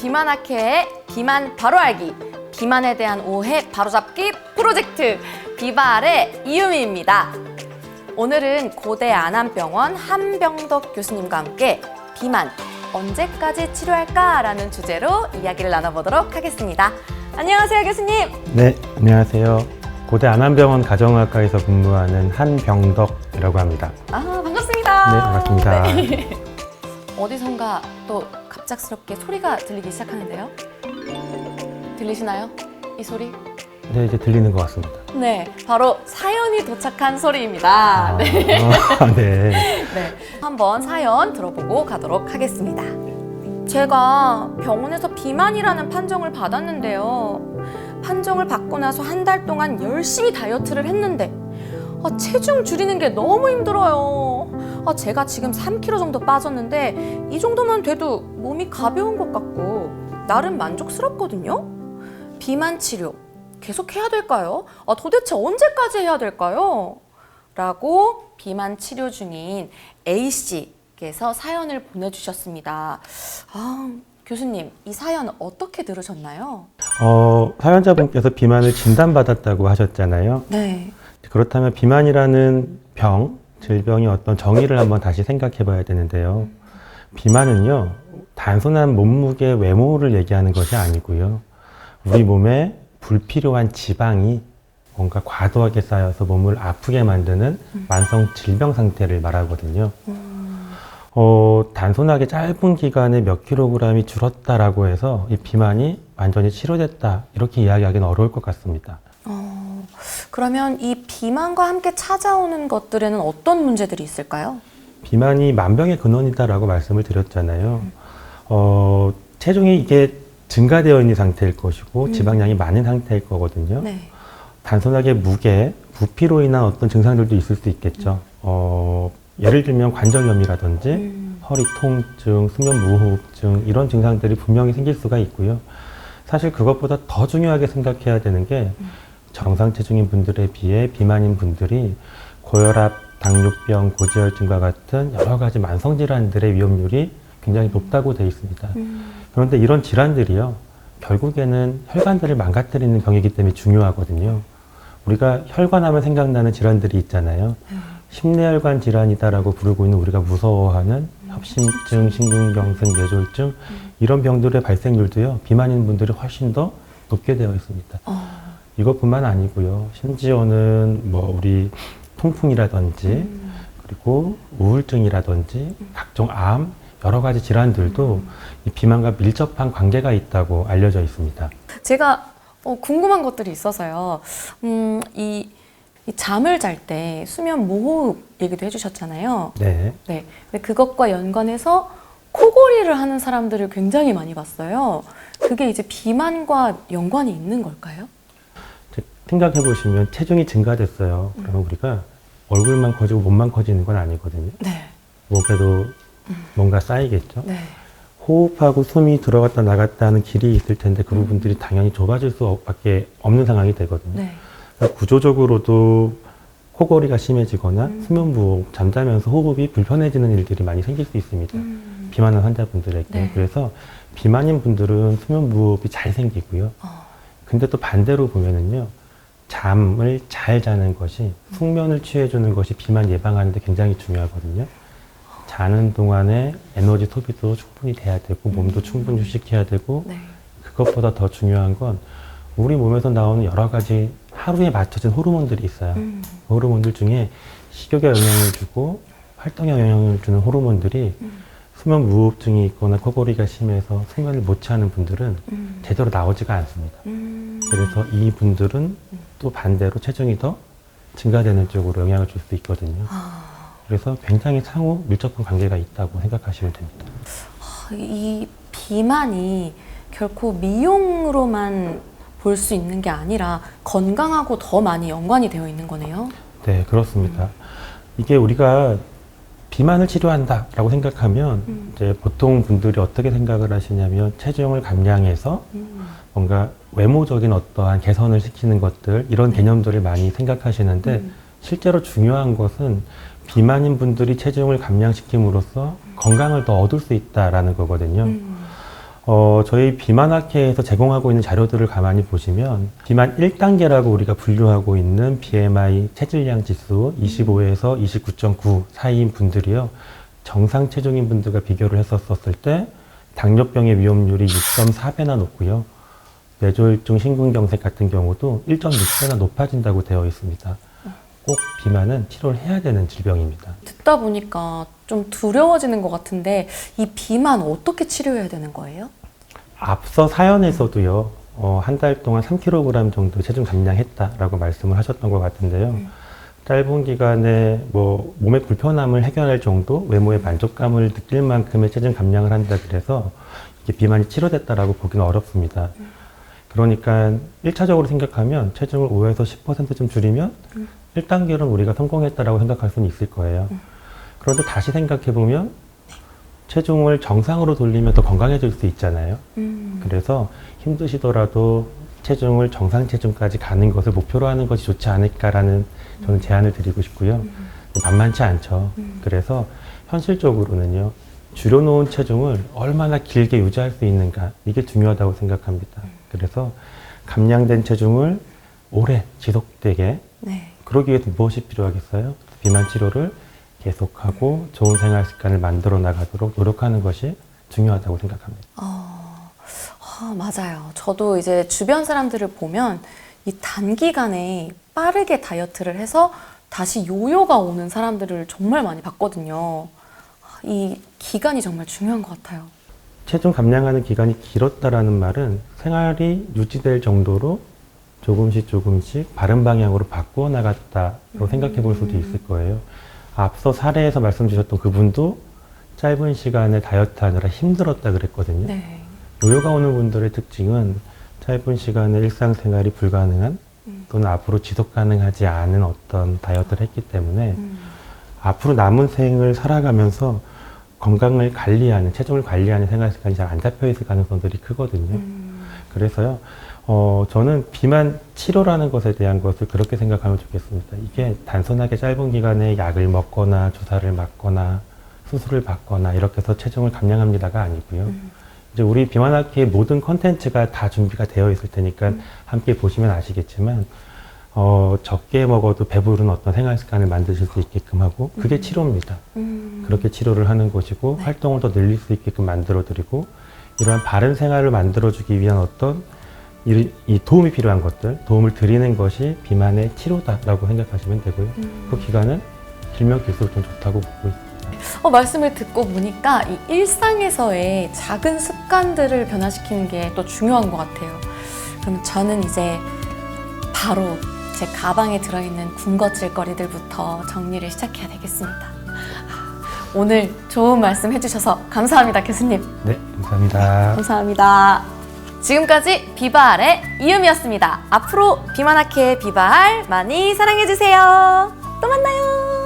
비만학회의 비만 바로 알기, 비만에 대한 오해 바로잡기 프로젝트 비바알의 이유미입니다. 오늘은 고대 안암병원 한병덕 교수님과 함께 비만 언제까지 치료할까라는 주제로 이야기를 나눠보도록 하겠습니다. 안녕하세요, 교수님. 네, 안녕하세요. 고대 안암병원 가정의학과에서 근무하는 한병덕이라고 합니다. 반갑습니다. 네, 반갑습니다. 네. 어디선가 또 갑작스럽게 소리가 들리기 시작하는데요. 들리시나요? 이 소리? 네, 이제 들리는 것 같습니다. 네, 바로 사연이 도착한 소리입니다. 네. 네. 네, 한번 사연 들어보고 가도록 하겠습니다. 제가 병원에서 비만이라는 판정을 받았는데요. 판정을 받고 나서 한 달 동안 열심히 다이어트를 했는데 체중 줄이는 게 너무 힘들어요. 제가 지금 3kg 정도 빠졌는데 이 정도만 돼도 몸이 가벼운 것 같고 나름 만족스럽거든요. 비만 치료 계속 해야 될까요? 도대체 언제까지 해야 될까요? 라고 비만 치료 중인 A씨께서 사연을 보내주셨습니다. 교수님, 이 사연 어떻게 들으셨나요? 사연자분께서 비만을 진단받았다고 하셨잖아요. 네. 그렇다면 비만이라는 질병이 어떤 정의를 한번 다시 생각해 봐야 되는데요. 비만은요, 단순한 몸무게 외모를 얘기하는 것이 아니고요. 우리 몸에 불필요한 지방이 뭔가 과도하게 쌓여서 몸을 아프게 만드는 만성 질병 상태를 말하거든요. 단순하게 짧은 기간에 몇 킬로그램이 줄었다라고 해서 이 비만이 완전히 치료됐다, 이렇게 이야기하기는 어려울 것 같습니다. 그러면 이 비만과 함께 찾아오는 것들에는 어떤 문제들이 있을까요? 비만이 만병의 근원이다라고 말씀을 드렸잖아요. 체중이 이게 증가되어 있는 상태일 것이고 지방량이 많은 상태일 거거든요. 네. 단순하게 무게, 부피로 인한 어떤 증상들도 있을 수 있겠죠. 예를 들면 관절염이라든지 허리 통증, 수면 무호흡증, 이런 증상들이 분명히 생길 수가 있고요. 사실 그것보다 더 중요하게 생각해야 되는 게 정상 체중인 분들에 비해 비만인 분들이 고혈압, 당뇨병, 고지혈증과 같은 여러 가지 만성 질환들의 위험률이 굉장히 높다고 되어 있습니다. 그런데 이런 질환들이요, 결국에는 혈관들을 망가뜨리는 병이기 때문에 중요하거든요. 우리가 혈관하면 생각나는 질환들이 있잖아요. 심내혈관 질환이다라고 부르고 있는 우리가 무서워하는 협심증, 심근경색, 뇌졸중, 이런 병들의 발생률도요, 비만인 분들이 훨씬 더 높게 되어 있습니다. 이것뿐만 아니고요. 심지어는 우리 통풍이라든지 그리고 우울증이라든지 각종 암, 여러 가지 질환들도 이 비만과 밀접한 관계가 있다고 알려져 있습니다. 제가 궁금한 것들이 있어서요. 이 잠을 잘 때 수면 무호흡 얘기도 해주셨잖아요. 네. 네. 근데 그것과 연관해서 코골이를 하는 사람들을 굉장히 많이 봤어요. 그게 이제 비만과 연관이 있는 걸까요? 생각해 보시면 체중이 증가됐어요. 그러면 우리가 얼굴만 커지고 몸만 커지는 건 아니거든요. 네. 목에도 뭔가 쌓이겠죠. 네. 호흡하고 숨이 들어갔다 나갔다 하는 길이 있을 텐데 그 부분들이 당연히 좁아질 수밖에 없는 상황이 되거든요. 네. 구조적으로도 코골이가 심해지거나 수면무호흡, 잠자면서 호흡이 불편해지는 일들이 많이 생길 수 있습니다. 비만한 환자분들에게. 네. 그래서 비만인 분들은 수면무호흡이 잘 생기고요. 근데 또 반대로 보면은요, 잠을 잘 자는 것이, 숙면을 취해주는 것이 비만 예방하는 데 굉장히 중요하거든요. 자는 동안에 에너지 소비도 충분히 돼야 되고 몸도 충분히 휴식해야 되고, 네. 그것보다 더 중요한 건 우리 몸에서 나오는 여러 가지 하루에 맞춰진 호르몬들이 있어요. 그 호르몬들 중에 식욕에 영향을 주고 활동에 영향을 주는 호르몬들이 수면 무호흡증이 있거나 코골이가 심해서 숙면을 못 취하는 분들은 제대로 나오지가 않습니다. 그래서 이 분들은 또 반대로 체중이 더 증가되는 쪽으로 영향을 줄 수 있거든요. 그래서 굉장히 상호 밀접한 관계가 있다고 생각하시면 됩니다. 이 비만이 결코 미용으로만 볼 수 있는 게 아니라 건강하고 더 많이 연관이 되어 있는 거네요. 네, 그렇습니다. 이게 우리가 비만을 치료한다라고 생각하면 이제 보통 분들이 어떻게 생각을 하시냐면 체중을 감량해서 뭔가 외모적인 어떠한 개선을 시키는 것들, 이런 개념들을 많이 생각하시는데 실제로 중요한 것은 비만인 분들이 체중을 감량시킴으로써 건강을 더 얻을 수 있다라는 거거든요. 저희 비만학회에서 제공하고 있는 자료들을 가만히 보시면 비만 1단계라고 우리가 분류하고 있는 BMI 체질량 지수 25에서 29.9 사이인 분들이요. 정상 체중인 분들과 비교를 했었을 때 당뇨병의 위험률이 6.4배나 높고요. 뇌졸중, 심근경색 같은 경우도 1.6배나 높아진다고 되어 있습니다. 꼭 비만은 치료를 해야 되는 질병입니다. 듣다 보니까 좀 두려워지는 것 같은데 이 비만 어떻게 치료해야 되는 거예요? 앞서 사연에서도요, 한 달 동안 3kg 정도 체중 감량했다라고 말씀을 하셨던 것 같은데요. 짧은 기간에 몸의 불편함을 해결할 정도, 외모의 만족감을 느낄 만큼의 체중 감량을 한다 그래서 이게 비만이 치료됐다라고 보기는 어렵습니다. 그러니까 1차적으로 생각하면 체중을 5에서 10%좀 줄이면 1단계로는 우리가 성공했다라고 생각할 수는 있을 거예요. 그런데 다시 생각해보면 체중을 정상으로 돌리면 더 건강해질 수 있잖아요. 그래서 힘드시더라도 체중을 정상 체중까지 가는 것을 목표로 하는 것이 좋지 않을까라는 저는 제안을 드리고 싶고요. 만만치 않죠. 그래서 현실적으로는요. 줄여놓은 체중을 얼마나 길게 유지할 수 있는가 이게 중요하다고 생각합니다. 그래서 감량된 체중을 오래 지속되게 네. 그러기 위해서 무엇이 필요하겠어요? 비만 치료를 계속하고 좋은 생활 습관을 만들어 나가도록 노력하는 것이 중요하다고 생각합니다. 맞아요. 저도 이제 주변 사람들을 보면 이 단기간에 빠르게 다이어트를 해서 다시 요요가 오는 사람들을 정말 많이 봤거든요. 이 기간이 정말 중요한 것 같아요. 체중 감량하는 기간이 길었다라는 말은 생활이 유지될 정도로 조금씩 바른 방향으로 바꾸어 나갔다고 생각해 볼 수도 있을 거예요. 앞서 사례에서 말씀 주셨던 그분도 짧은 시간에 다이어트 하느라 힘들었다 그랬거든요. 네. 요요가 오는 분들의 특징은 짧은 시간에 일상생활이 불가능한 또는 앞으로 지속 가능하지 않은 어떤 다이어트를 했기 때문에 앞으로 남은 생을 살아가면서 건강을 관리하는, 체중을 관리하는 생활 습관이 잘 안 잡혀 있을 가능성들이 크거든요. 그래서요, 저는 비만 치료라는 것에 대한 것을 그렇게 생각하면 좋겠습니다. 이게 단순하게 짧은 기간에 약을 먹거나 주사를 맞거나 수술을 받거나 이렇게 해서 체중을 감량합니다가 아니고요. 이제 우리 비만학회의 모든 컨텐츠가 다 준비가 되어 있을 테니까 함께 보시면 아시겠지만 적게 먹어도 배부른 어떤 생활 습관을 만드실 수 있게끔 하고 그게 치료입니다. 그렇게 치료를 하는 것이고 네. 활동을 더 늘릴 수 있게끔 만들어드리고 이러한 바른 생활을 만들어주기 위한 어떤 이 도움이 필요한 것들, 도움을 드리는 것이 비만의 치료다라고 생각하시면 되고요. 그 기간은 길면 길수록 좀 좋다고 보고 있습니다. 말씀을 듣고 보니까 이 일상에서의 작은 습관들을 변화시키는 게 또 중요한 것 같아요. 그럼 저는 이제 바로 제 가방에 들어있는 군것질거리들부터 정리를 시작해야 되겠습니다. 오늘 좋은 말씀 해주셔서 감사합니다, 교수님. 네, 감사합니다. 감사합니다. 지금까지 비바할의 이음이었습니다. 앞으로 비만학회 비바할 많이 사랑해주세요. 또 만나요.